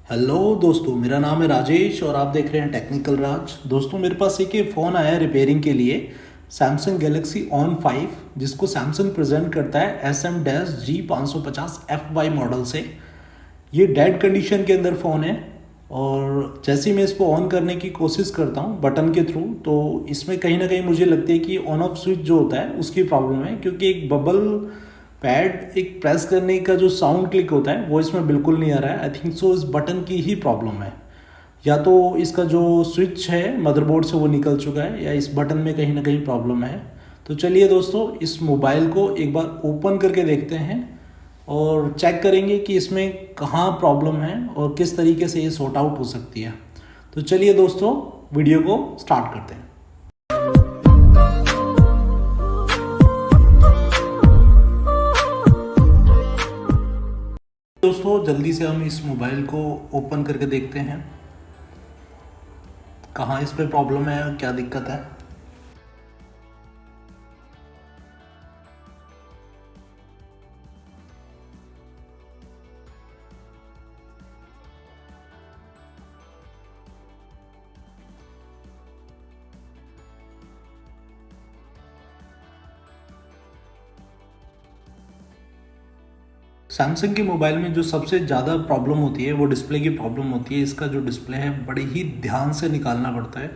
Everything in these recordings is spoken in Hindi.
हेलो दोस्तों, मेरा नाम है राजेश और आप देख रहे हैं टेक्निकल राज। दोस्तों, मेरे पास एक फ़ोन आया है रिपेयरिंग के लिए, सैमसंग गैलेक्सी ऑन 5, जिसको सैमसंग प्रेजेंट करता है SM-G550 FY मॉडल से। ये डेड कंडीशन के अंदर फ़ोन है और जैसे ही मैं इसको ऑन करने की कोशिश करता हूँ बटन के थ्रू, तो इसमें कहीं ना कहीं मुझे लगता है कि ऑन ऑफ स्विच जो होता है उसकी प्रॉब्लम है, क्योंकि एक बबल पैड एक प्रेस करने का जो साउंड क्लिक होता है वो इसमें बिल्कुल नहीं आ रहा है। आई थिंक सो इस बटन की ही प्रॉब्लम है, या तो इसका जो स्विच है मदरबोर्ड से वो निकल चुका है या इस बटन में कहीं ना कहीं प्रॉब्लम है। तो चलिए दोस्तों, इस मोबाइल को एक बार ओपन करके देखते हैं और चेक करेंगे कि इसमें कहाँ प्रॉब्लम है और किस तरीके से ये सॉर्ट आउट हो सकती है। तो चलिए दोस्तों, वीडियो को स्टार्ट करते हैं। दोस्तों, जल्दी से हम इस मोबाइल को ओपन करके देखते हैं कहाँ इस पे प्रॉब्लम है और क्या दिक्कत है। सैमसंग के मोबाइल में जो सबसे ज़्यादा प्रॉब्लम होती है वो डिस्प्ले की प्रॉब्लम होती है। इसका जो डिस्प्ले है बड़े ही ध्यान से निकालना पड़ता है।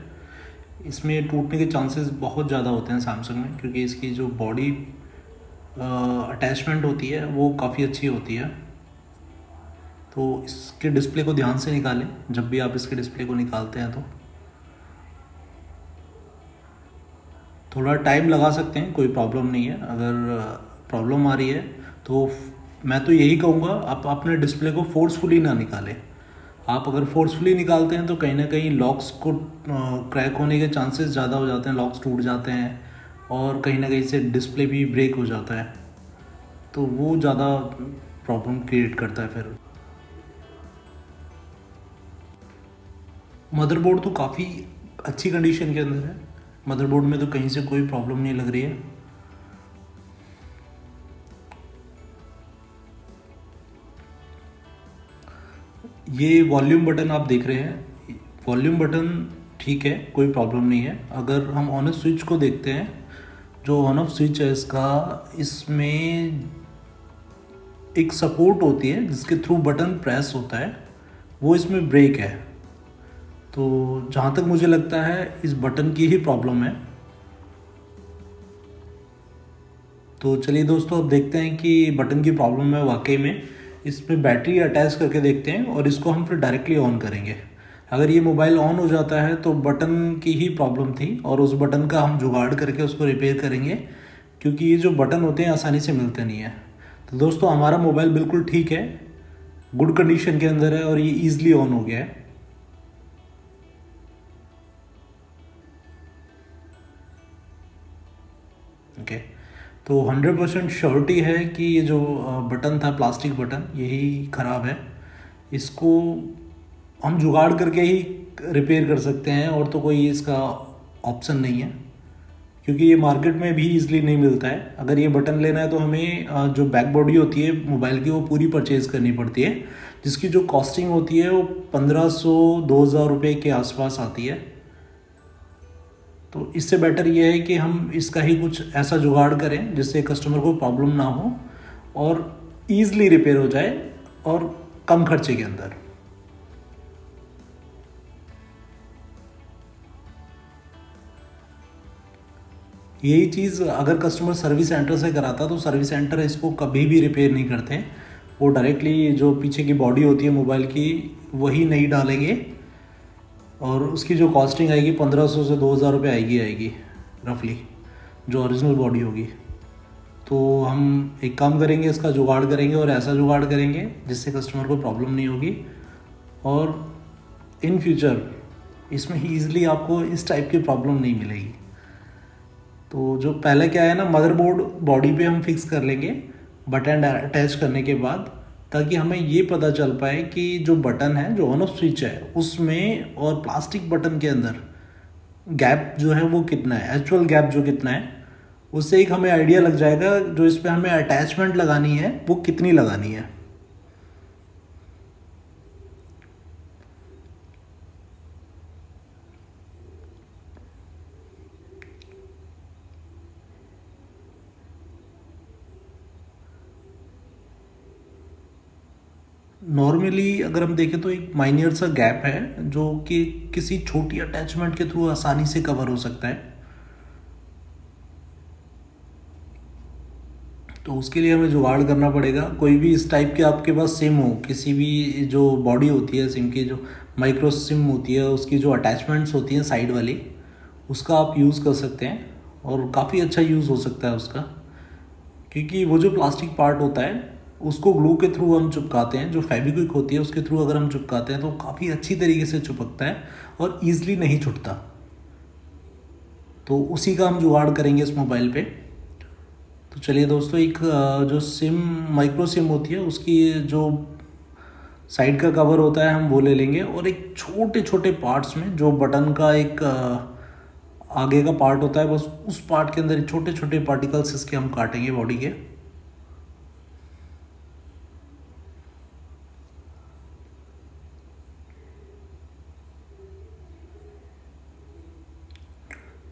इसमें टूटने के चांसेस बहुत ज़्यादा होते हैं सैमसंग में, क्योंकि इसकी जो बॉडी अटैचमेंट होती है वो काफ़ी अच्छी होती है। तो इसके डिस्प्ले को ध्यान से निकालें जब भी आप इसके डिस्प्ले को निकालते हैं। तो थोड़ा टाइम लगा सकते हैं, कोई प्रॉब्लम नहीं है। अगर प्रॉब्लम आ रही है तो मैं तो यही कहूँगा, आप अपने डिस्प्ले को फोर्सफुली ना निकालें। आप अगर फोर्सफुली निकालते हैं तो कहीं ना कहीं लॉक्स को क्रैक होने के चांसेस ज़्यादा हो जाते हैं, लॉक्स टूट जाते हैं और कहीं ना कहीं से डिस्प्ले भी ब्रेक हो जाता है। तो वो ज़्यादा प्रॉब्लम क्रिएट करता है। फिर मदरबोर्ड तो काफ़ी अच्छी कंडीशन के अंदर है। मदरबोर्ड में तो कहीं से कोई प्रॉब्लम नहीं लग रही है। ये वॉल्यूम बटन आप देख रहे हैं, वॉल्यूम बटन ठीक है, कोई प्रॉब्लम नहीं है। अगर हम ऑन ऑफ स्विच को देखते हैं, जो ऑन ऑफ स्विच है इसका, इसमें एक सपोर्ट होती है जिसके थ्रू बटन प्रेस होता है, वो इसमें ब्रेक है। तो जहाँ तक मुझे लगता है इस बटन की ही प्रॉब्लम है। तो चलिए दोस्तों, अब देखते हैं कि बटन की प्रॉब्लम है वाकई में। इस पर बैटरी अटैच करके देखते हैं और इसको हम फिर डायरेक्टली ऑन करेंगे। अगर ये मोबाइल ऑन हो जाता है तो बटन की ही प्रॉब्लम थी और उस बटन का हम जुगाड़ करके उसको रिपेयर करेंगे, क्योंकि ये जो बटन होते हैं आसानी से मिलते नहीं है। तो दोस्तों, हमारा मोबाइल बिल्कुल ठीक है, गुड कंडीशन के अंदर है और ये ईजिली ऑन हो गया है। ओके, तो 100% श्योरिटी है कि ये जो बटन था, प्लास्टिक बटन, यही ख़राब है। इसको हम जुगाड़ करके ही रिपेयर कर सकते हैं और तो कोई इसका ऑप्शन नहीं है, क्योंकि ये मार्केट में भी इजीली नहीं मिलता है। अगर ये बटन लेना है तो हमें जो बैक बॉडी होती है मोबाइल की वो पूरी परचेज़ करनी पड़ती है, जिसकी जो कॉस्टिंग होती है वो 1500-2000 रुपये के आसपास आती है। तो इससे बेटर ये है कि हम इसका ही कुछ ऐसा जुगाड़ करें जिससे कस्टमर को प्रॉब्लम ना हो और ईज़िली रिपेयर हो जाए और कम खर्चे के अंदर। यही चीज़ अगर कस्टमर सर्विस सेंटर से कराता तो सर्विस सेंटर इसको कभी भी रिपेयर नहीं करते। वो डायरेक्टली जो पीछे की बॉडी होती है मोबाइल की वही नई डालेंगे और उसकी जो कॉस्टिंग आएगी 1500 से 2000 रुपये आएगी रफली, जो ओरिजिनल बॉडी होगी। तो हम एक काम करेंगे, इसका जुगाड़ करेंगे और ऐसा जुगाड़ करेंगे जिससे कस्टमर को प्रॉब्लम नहीं होगी और इन फ्यूचर इसमें ही ईज़िली आपको इस टाइप की प्रॉब्लम नहीं मिलेगी। तो जो पहले क्या है ना, मदरबोर्ड बॉडी पे हम फिक्स कर लेंगे बटन अटैच करने के बाद, ताकि हमें ये पता चल पाए कि जो बटन है, जो ऑन ऑफ स्विच है उसमें और प्लास्टिक बटन के अंदर गैप जो है वो कितना है, एक्चुअल गैप जो कितना है, उससे एक हमें आइडिया लग जाएगा जो इस पर हमें अटैचमेंट लगानी है वो कितनी लगानी है। नॉर्मली अगर हम देखें तो एक माइन्यूर सा गैप है जो कि किसी छोटी अटैचमेंट के थ्रू आसानी से कवर हो सकता है। तो उसके लिए हमें जुगाड़ करना पड़ेगा। कोई भी इस टाइप के आपके पास सिम हो, किसी भी जो बॉडी होती है सिम की, जो माइक्रो सिम होती है, उसकी जो अटैचमेंट्स होती हैं साइड वाली, उसका आप यूज़ कर सकते हैं और काफ़ी अच्छा यूज़ हो सकता है उसका। क्योंकि वो जो प्लास्टिक पार्ट होता है उसको ग्लू के थ्रू हम चिपकाते हैं, जो फेविक्विक होती है उसके थ्रू अगर हम चिपकाते हैं तो काफ़ी अच्छी तरीके से चिपकता है और ईज़िली नहीं छूटता। तो उसी का हम जुगाड़ करेंगे इस मोबाइल पे। तो चलिए दोस्तों, एक जो सिम माइक्रो सिम होती है उसकी जो साइड का कवर होता है हम वो ले लेंगे, और एक छोटे छोटे पार्ट्स में जो बटन का एक आगे का पार्ट होता है, बस उस पार्ट के अंदर छोटे छोटे पार्टिकल्स इसके हम काटेंगे बॉडी के।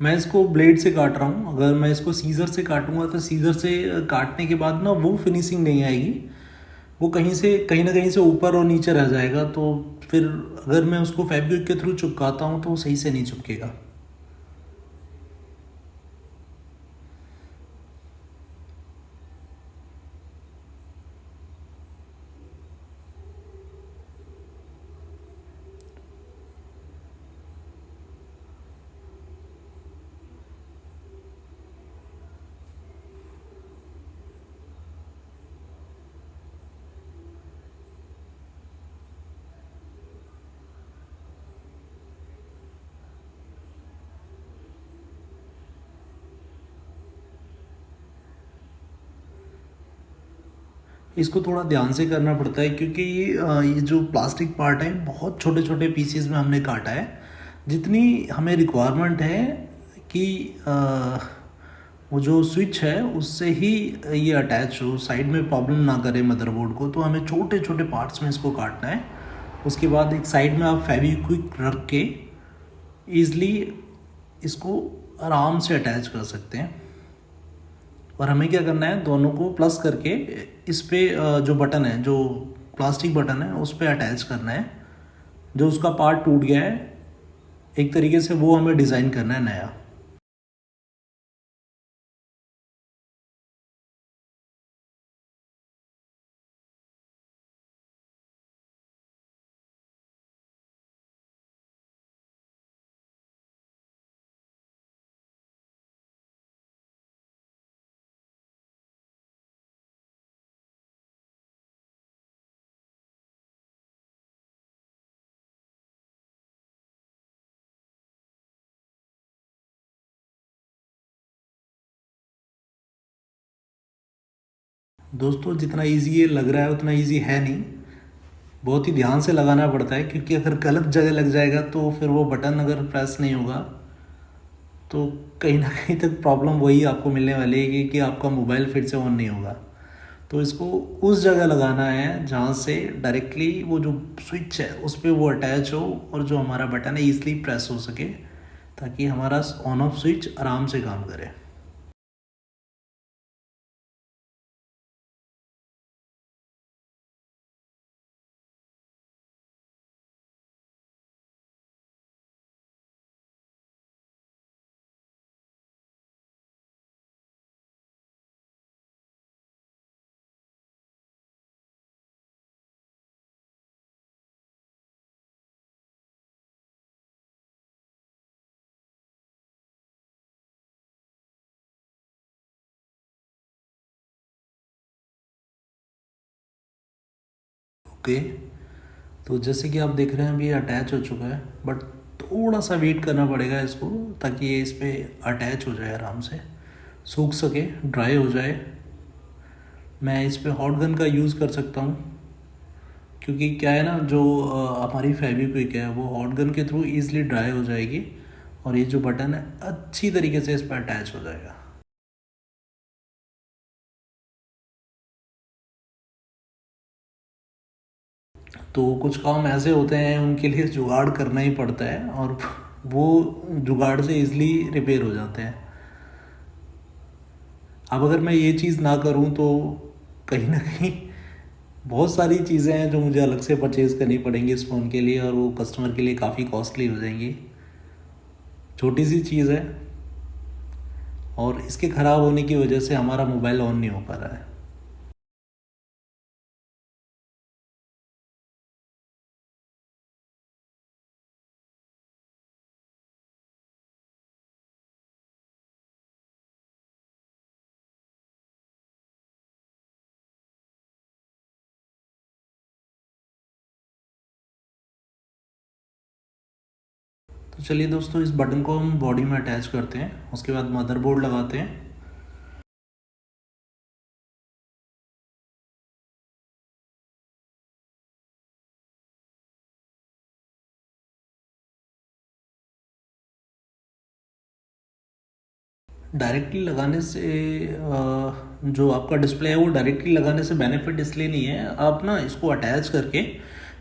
मैं इसको ब्लेड से काट रहा हूँ। अगर मैं इसको सीज़र से काटूंगा तो सीज़र से काटने के बाद ना वो फिनिशिंग नहीं आएगी, वो कहीं ना कहीं से ऊपर और नीचे रह जाएगा। तो फिर अगर मैं उसको फैब्रिक के थ्रू चिपकाता हूँ तो वो सही से नहीं चिपकेगा। इसको थोड़ा ध्यान से करना पड़ता है क्योंकि ये जो प्लास्टिक पार्ट है बहुत छोटे छोटे पीसीज में हमने काटा है। जितनी हमें रिक्वायरमेंट है कि वो जो स्विच है उससे ही ये अटैच हो, साइड में प्रॉब्लम ना करे मदरबोर्ड को, तो हमें छोटे छोटे पार्ट्स में इसको काटना है। उसके बाद एक साइड में आप फेविक्विक रख के ईज़िली इसको आराम से अटैच कर सकते हैं। और हमें क्या करना है, दोनों को प्लस करके इस पे जो बटन है, जो प्लास्टिक बटन है, उस पर अटैच करना है। जो उसका पार्ट टूट गया है एक तरीके से, वो हमें डिज़ाइन करना है नया। दोस्तों, जितना इजी ये लग रहा है उतना इजी है नहीं। बहुत ही ध्यान से लगाना पड़ता है, क्योंकि अगर गलत जगह लग जाएगा तो फिर वो बटन अगर प्रेस नहीं होगा तो कहीं ना कहीं तक प्रॉब्लम वही आपको मिलने वाली है कि आपका मोबाइल फिर से ऑन नहीं होगा। तो इसको उस जगह लगाना है जहाँ से डायरेक्टली वो जो स्विच है उस पर वो अटैच हो और जो हमारा बटन है ईजिली प्रेस हो सके, ताकि हमारा ऑन ऑफ स्विच आराम से काम करे। ओके, तो जैसे कि आप देख रहे हैं अभी अटैच हो चुका है, बट थोड़ा सा वेट करना पड़ेगा इसको, ताकि ये इस पर अटैच हो जाए, आराम से सूख सके, ड्राई हो जाए। मैं इस पर हॉट गन का यूज़ कर सकता हूँ, क्योंकि क्या है ना, जो हमारी फेविक्विक है वो हॉट गन के थ्रू ईजिली ड्राई हो जाएगी और ये जो बटन है अच्छी तरीके से इस पर अटैच हो जाएगा। तो कुछ काम ऐसे होते हैं उनके लिए जुगाड़ करना ही पड़ता है, और वो जुगाड़ से इजली रिपेयर हो जाते हैं। अब अगर मैं ये चीज़ ना करूँ तो कहीं ना कहीं बहुत सारी चीज़ें हैं जो मुझे अलग से परचेज़ करनी पड़ेंगी इस फ़ोन के लिए, और वो कस्टमर के लिए काफ़ी कॉस्टली हो जाएंगी। छोटी सी चीज़ है और इसके ख़राब होने की वजह से हमारा मोबाइल ऑन नहीं हो पा रहा है। तो चलिए दोस्तों, इस बटन को हम बॉडी में अटैच करते हैं, उसके बाद मदरबोर्ड लगाते हैं। डायरेक्टली लगाने से जो आपका डिस्प्ले है वो डायरेक्टली लगाने से बेनिफिट इसलिए नहीं है। आप ना इसको अटैच करके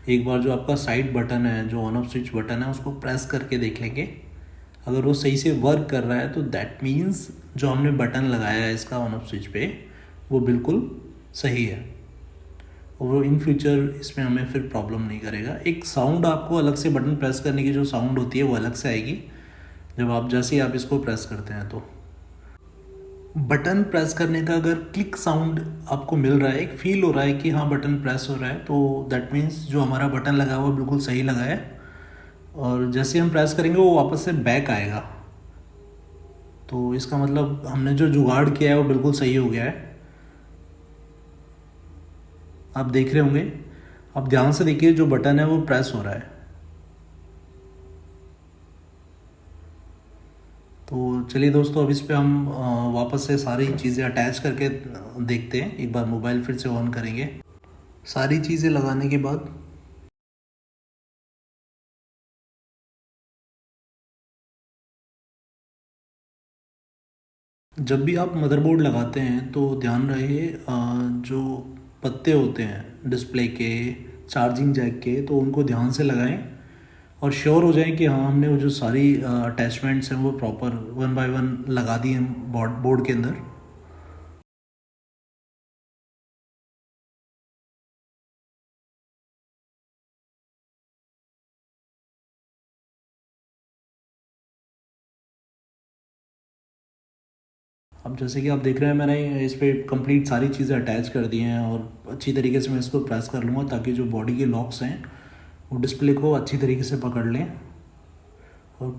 एक बार जो आपका साइड बटन है, जो ऑन ऑफ स्विच बटन है, उसको प्रेस करके देख लेंगे। अगर वो सही से वर्क कर रहा है तो दैट मीन्स जो हमने बटन लगाया है इसका ऑन ऑफ स्विच पे, वो बिल्कुल सही है और वो इन फ्यूचर इसमें हमें फिर प्रॉब्लम नहीं करेगा। एक साउंड आपको अलग से, बटन प्रेस करने की जो साउंड होती है वो अलग से आएगी जब आप, जैसे ही आप इसको प्रेस करते हैं। तो बटन प्रेस करने का अगर क्लिक साउंड आपको मिल रहा है, एक फील हो रहा है कि हाँ बटन प्रेस हो रहा है, तो दैट मीन्स जो हमारा बटन लगा हुआ है बिल्कुल सही लगा है। और जैसे हम प्रेस करेंगे वो वापस से बैक आएगा, तो इसका मतलब हमने जो जुगाड़ किया है वो बिल्कुल सही हो गया है। आप देख रहे होंगे, आप ध्यान से देखिए, जो बटन है वो प्रेस हो रहा है। तो चलिए दोस्तों, अब इस पे हम वापस से सारी चीज़ें अटैच करके देखते हैं। एक बार मोबाइल फिर से ऑन करेंगे। सारी चीज़ें लगाने के बाद जब भी आप मदरबोर्ड लगाते हैं तो ध्यान रहे, जो पत्ते होते हैं डिस्प्ले के, चार्जिंग जैक के, तो उनको ध्यान से लगाएं और श्योर हो जाएं कि हाँ हमने वो जो सारी अटैचमेंट्स हैं वो प्रॉपर वन बाय वन लगा दी हैं बोर्ड के अंदर। अब जैसे कि आप देख रहे हैं, मैंने इस पर कंप्लीट सारी चीज़ें अटैच कर दी हैं और अच्छी तरीके से मैं इसको प्रेस कर लूँगा ताकि जो बॉडी के लॉक्स हैं वो डिस्प्ले को अच्छी तरीके से पकड़ लें और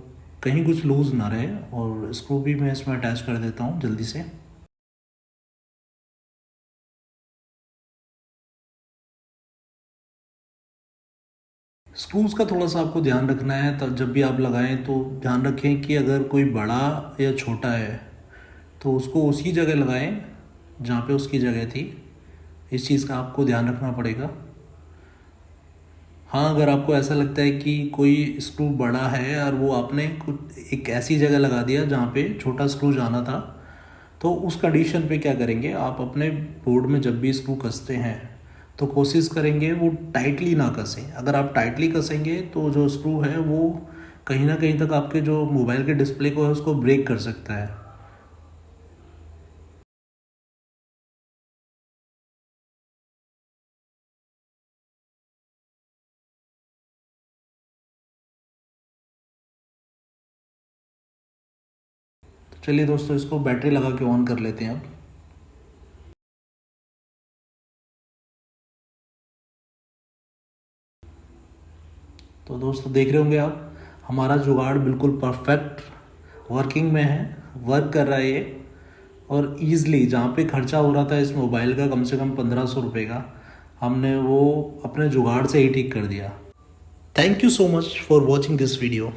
कहीं कुछ लूज़ ना रहे। और स्क्रू भी मैं इसमें अटैच कर देता हूँ जल्दी से। स्क्रूज़ का थोड़ा सा आपको ध्यान रखना है, तब जब भी आप लगाएं तो ध्यान रखें कि अगर कोई बड़ा या छोटा है तो उसको उसी जगह लगाएं जहाँ पे उसकी जगह थी। इस चीज़ का आपको ध्यान रखना पड़ेगा। हाँ, अगर आपको ऐसा लगता है कि कोई स्क्रू बड़ा है और वो आपने कुछ एक ऐसी जगह लगा दिया जहाँ पे छोटा स्क्रू जाना था, तो उस कंडीशन पे क्या करेंगे, आप अपने बोर्ड में जब भी स्क्रू कसते हैं तो कोशिश करेंगे वो टाइटली ना कसें। अगर आप टाइटली कसेंगे तो जो स्क्रू है वो कहीं ना कहीं तक आपके जो मोबाइल के डिस्प्ले को है उसको ब्रेक कर सकता है। तो चलिए दोस्तों, इसको बैटरी लगा के ऑन कर लेते हैं अब। तो दोस्तों देख रहे होंगे आप, हमारा जुगाड़ बिल्कुल परफेक्ट वर्किंग में है, वर्क कर रहा है ये। और ईज़िली जहाँ पे खर्चा हो रहा था इस मोबाइल का कम से कम 1500 रुपये का, हमने वो अपने जुगाड़ से ही ठीक कर दिया। Thank you so much for watching this video.